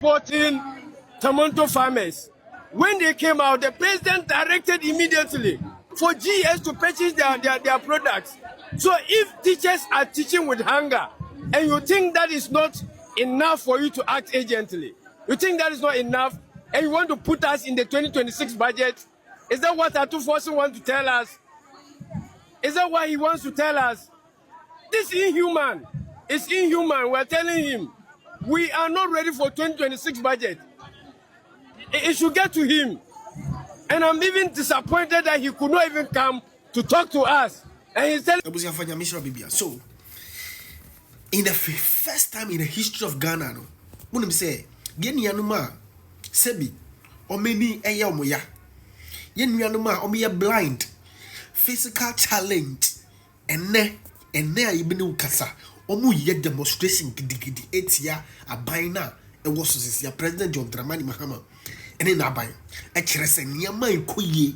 supporting tomato farmers. When they came out, the president directed immediately for GS to purchase their products. So if teachers are teaching with hunger, and you think that is not enough for you to act urgently, you think that is not enough, and you want to put us in the 2026 budget, is that what Atufosi wants to tell us? Is that what he wants to tell us? This is inhuman. It's inhuman. We're telling him we are not ready for 2026 budget. It should get to him. And I'm even disappointed that he could not even come to talk to us. And he's telling so, in the first time in the history of Ghana, no, when I say, Genianuma, Sebi, or many Ayamoya, Yenyanuma, or blind, physical challenge, and ne ibinu kasa, omu yet demonstration gidi 8 year a bina, and was your President John Dramani Mahama, and in Abai, a chresen Yamai Kuye.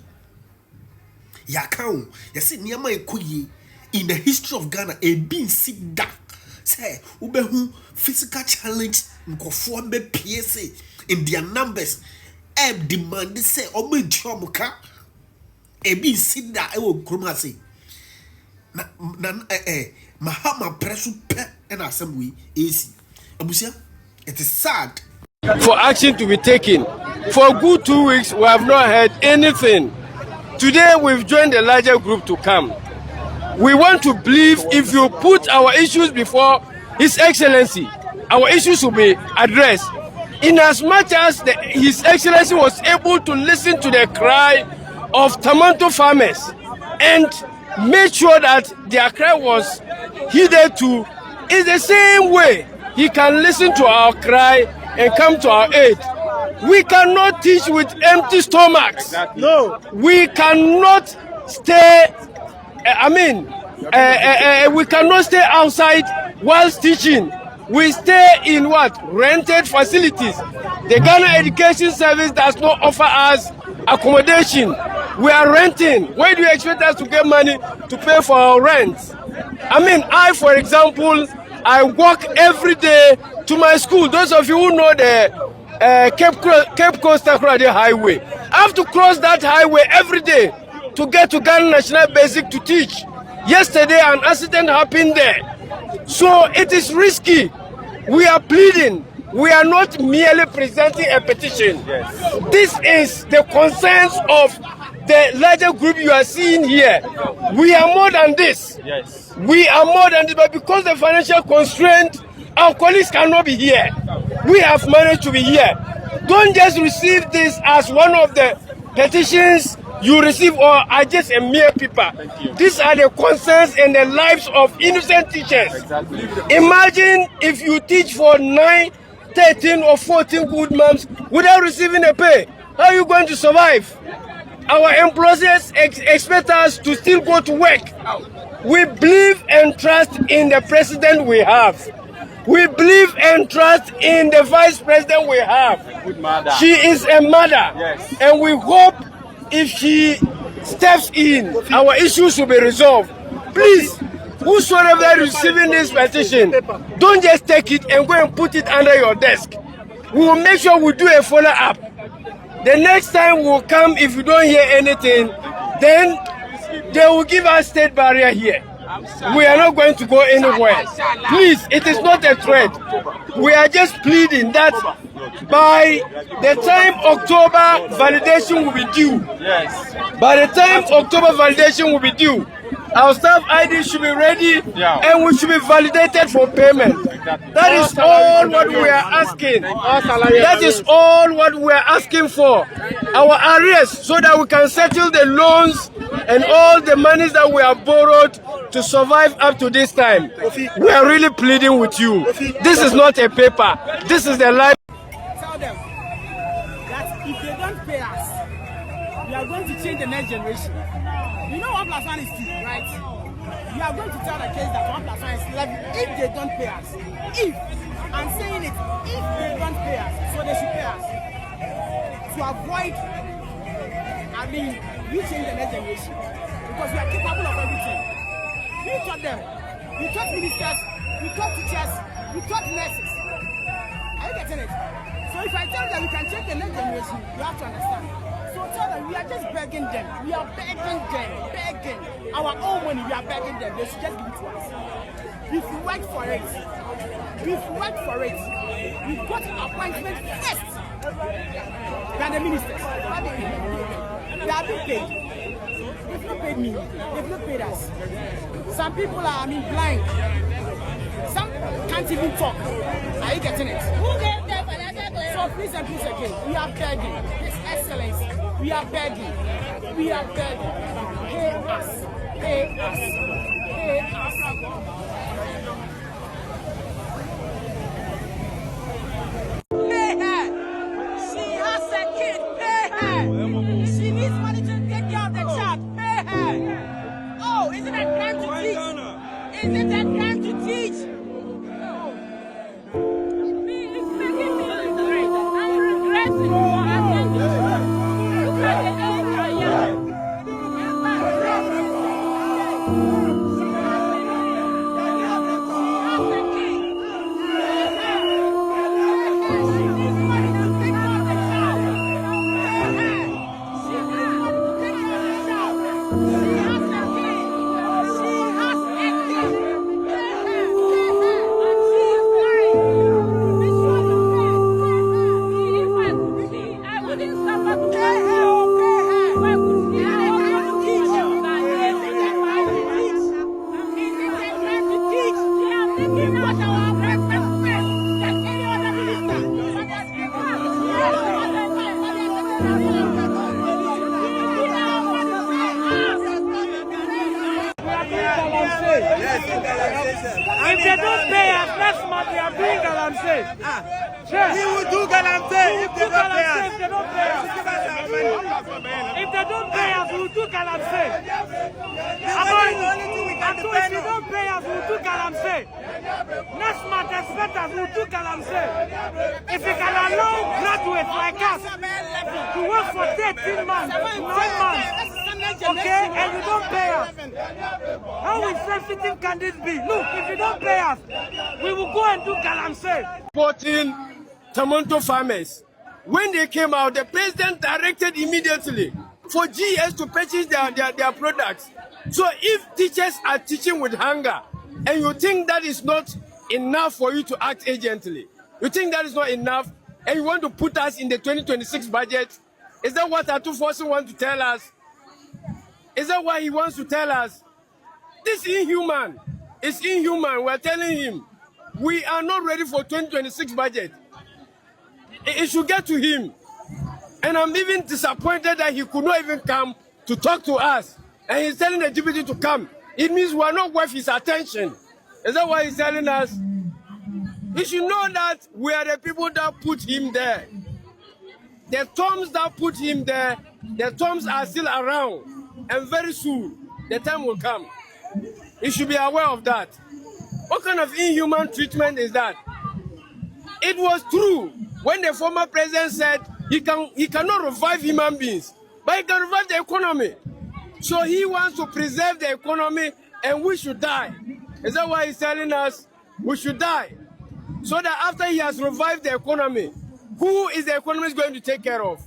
Yakao, yasi Yamai Kuye, in the history of Ghana, a being sit down. Say, Ubehu physical challenge Nkofombe PSA in their numbers. Demand say Obe Chomuka. A be sit that I will cromasi. Mahama Presu Pet and Assembly is Abusia. It is sad for action to be taken. For a good 2 weeks, we have not heard anything. Today, we've joined a larger group to come. We want to believe if you put our issues before His Excellency, our issues will be addressed. In as much as His Excellency was able to listen to the cry of tomato farmers and made sure that their cry was heeded to, in the same way he can listen to our cry and come to our aid. We cannot teach with empty stomachs. No, we cannot stay. We cannot stay outside whilst teaching. We stay in what? Rented facilities. The Ghana Education Service does not offer us accommodation. We are renting. Where do you expect us to get money to pay for our rent? I, for example, I walk every day to my school. Those of you who know the Cape Coast Highway, I have to cross that highway every day to get to Ghana National Basic to teach. Yesterday, an accident happened there. So it is risky. We are pleading. We are not merely presenting a petition. Yes. This is the concerns of the larger group you are seeing here. We are more than this. Yes. We are more than this, but because of the financial constraint, our colleagues cannot be here. We have managed to be here. Don't just receive this as one of the petitions you receive or are just a mere paper. These are the concerns and the lives of innocent teachers. Exactly. Imagine if you teach for 9, 13 or 14 good months without receiving a pay. How are you going to survive? Our employers expect us to still go to work. We believe and trust in the president we have. We believe and trust in the vice president we have. Good mother. She is a mother. Yes. And we hope if she steps in, our issues will be resolved. Please, whosoever is receiving this petition, don't just take it and go and put it under your desk. We will make sure we do a follow-up. The next time we'll come, if you don't hear anything, then they will give us state barrier here. We are not going to go anywhere. Please, it is not a threat. We are just pleading that by the time October validation will be due, by the time October validation will be due, our staff ID should be ready and we should be validated for payment. That is all what we are asking. That is all what we are asking for. Our arrears, so that we can settle the loans and all the monies that we have borrowed to survive up to this time. We are really pleading with you. This is not a paper. This is the life. Tell them that if they don't pay us, we are going to change the next generation. You know 1+1 is 2, right? You are going to tell the kids that 1+1 is 11 if they don't pay us. If, I'm saying it, if they don't pay us, so they should pay us. To avoid, we change the next generation. Because we are capable of everything. We taught them. We taught ministers, we taught teachers, we taught nurses. Are you getting it? So that we can change the next generation, you have to understand. So tell them we are just begging them. We are begging them, begging. Our own money, we are begging them. They should just give it to us. We've worked for it. We've worked for it. We've got appointment first than the ministers. They have been paid. They've not paid me. They've not paid us. Some people are, blind. Some can't even talk. Are you getting it? So please and please again, we are begging. His Excellency, we are begging. We are begging. Pay us. Pay us. Pay us. Pay her. She has a kid. Pay her. She needs money to take care of the child. Pay her. Oh, is it a crime to teach? Is it a crime to teach? If they don't pay us next month, we are doing GalAmsey. We will do GalAmsey if they don't pay us. If they don't pay us, if they don't pay us, we will do GalAmsey. If you don't pay us, we will do GalAmsey. Next month, expect us, we will do GalAmsey. If we can allow graduates like us to work for 13 months, 9 months, okay, and you don't pay us, how insensitive can this be? Look, if you don't pay us, we will go and do GalAmsey. 14 tomato farmers. When they came out, the president directed immediately for GS to purchase their products. So if teachers are teaching with hunger, and you think that is not enough for you to act agently, you think that is not enough, and you want to put us in the 2026 budget, is that what Atu Forson wants to tell us? Is that what he wants to tell us? This is inhuman. It's inhuman. We're telling him we are not ready for 2026 budget. It should get to him. And I'm even disappointed that he could not even come to talk to us. And he's telling the deputy to come. It means we are not worth his attention. Is that why he's telling us? He should know that we are the people that put him there. The Toms that put him there, the Toms are still around. And very soon, the time will come. He should be aware of that. What kind of inhuman treatment is that? It was true when the former president said he cannot revive human beings, but he can revive the economy. So he wants to preserve the economy and we should die. Is that why he's telling us we should die? So that after he has revived the economy, who is the economy going to take care of?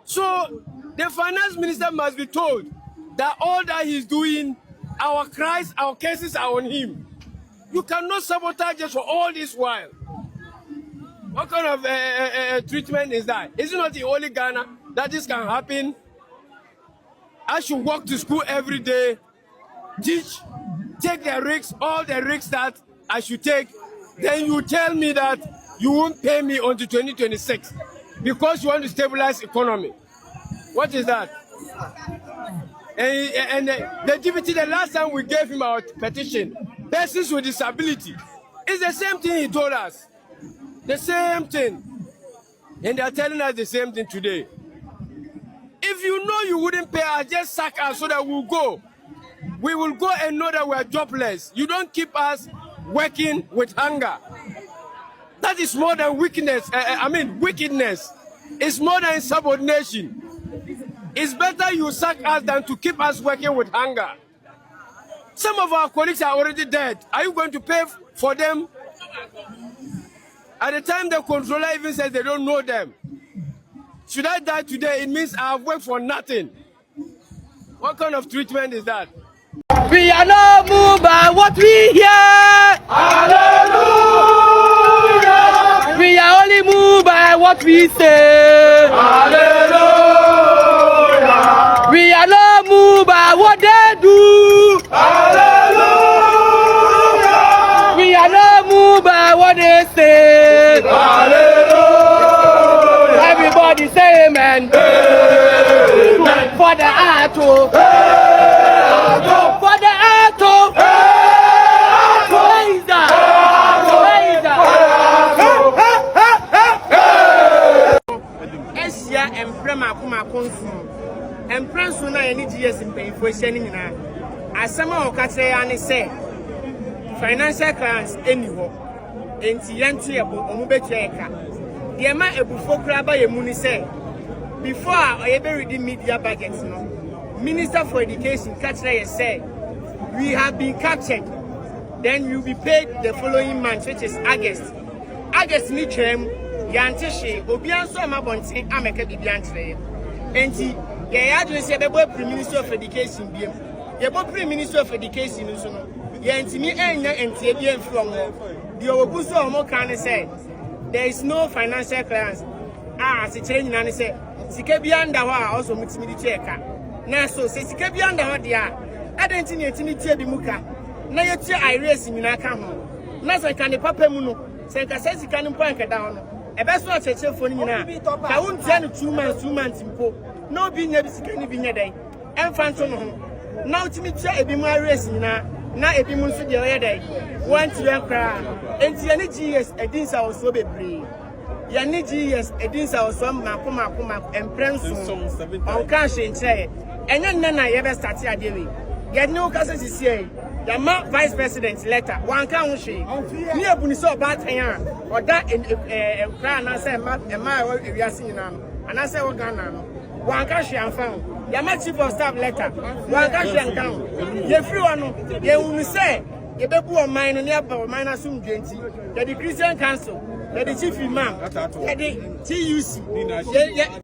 So the finance minister must be told that all that he's doing, our cries, our cases are on him. You cannot sabotage us for all this while. What kind of treatment is that? Is it not the only Ghana that this can happen? I should walk to school every day, teach, take the risks, all the risks that I should take. Then you tell me that you won't pay me until 2026 because you want to stabilize economy. What is that? And the deputy, the last time we gave him our petition, persons with disability, it's the same thing he told us. The same thing. And they are telling us the same thing today. If you know you wouldn't pay us, just sack us so that we'll go. We will go and know that we are jobless. You don't keep us working with hunger. That is more than weakness. Wickedness. It's more than subordination. It's better you sack us than to keep us working with hunger. Some of our colleagues are already dead. Are you going to pay for them? At the time the controller even says they don't know them. Should I die today? It means I have worked for nothing. What kind of treatment is that? We are not moved by what we hear. Hallelujah. We are only moved by what we say. Hallelujah. We are not moved by what they do. Hallelujah. We are not moved by what they say. Hallelujah. Everybody say amen. Amen. For the Ato. For the Ato. Praise God. Praise God. Esia emprema kuma konsu. Emprensu na ye ni GS mpanyfo ehia ni nyina. Asema o ka kire ya ne se financial clients eni ho. Enti yente ebo omu betua eka. De ma ebufo kura ba ye mu ni se before I be reading media budgets no. Minister for Education Kachira said, we have been captured. Then we will be paid the following month, which is August. August ni chem yantishe obianso amabonte ameka bibiantre. Enti ye adwene se bebo Minister of Education biem. Ye bo Minister of Education nso no. Ye ntimi enya entie bi enfrom ho. The obuso omo kan say there is no financial clearance. Se chere nyina ne say sika bi anda ho a also mitimi di cheka. Na so se sika bi anda ho dia adenti ne etimi tie bi muka na yetie iresi nyina ka ho na se kan papa mu no se ka se sika ne mpan kada ho no ebe so chechefo ni nyina ka wontia ne 2 months mpo na obi nya bi sika ni bi nya dai emfa nto no ho na otimi tie ebi mu iresi nyina na ebi mu nso de oyɛ dai wanti ya kra enti ya ne GS edinsa wo so bebre ya ne GS edinsa wo so makoma emprenso on kan hyenche enya nne na ye be start ade we ye ne o kasa sisi ya ma vice president letter wan kan ho hwe ni ebuni so ba tan a oda kra na say ma ewiase nyina no ana say wo Ghana no wan kan hwe anfa ya ma chief of staff letter wan kan hwe ankan ye free one ye unu say ye bebu o man no ne aba o man na sum dwenti ye the Christian council ye the chief imam ye the TUC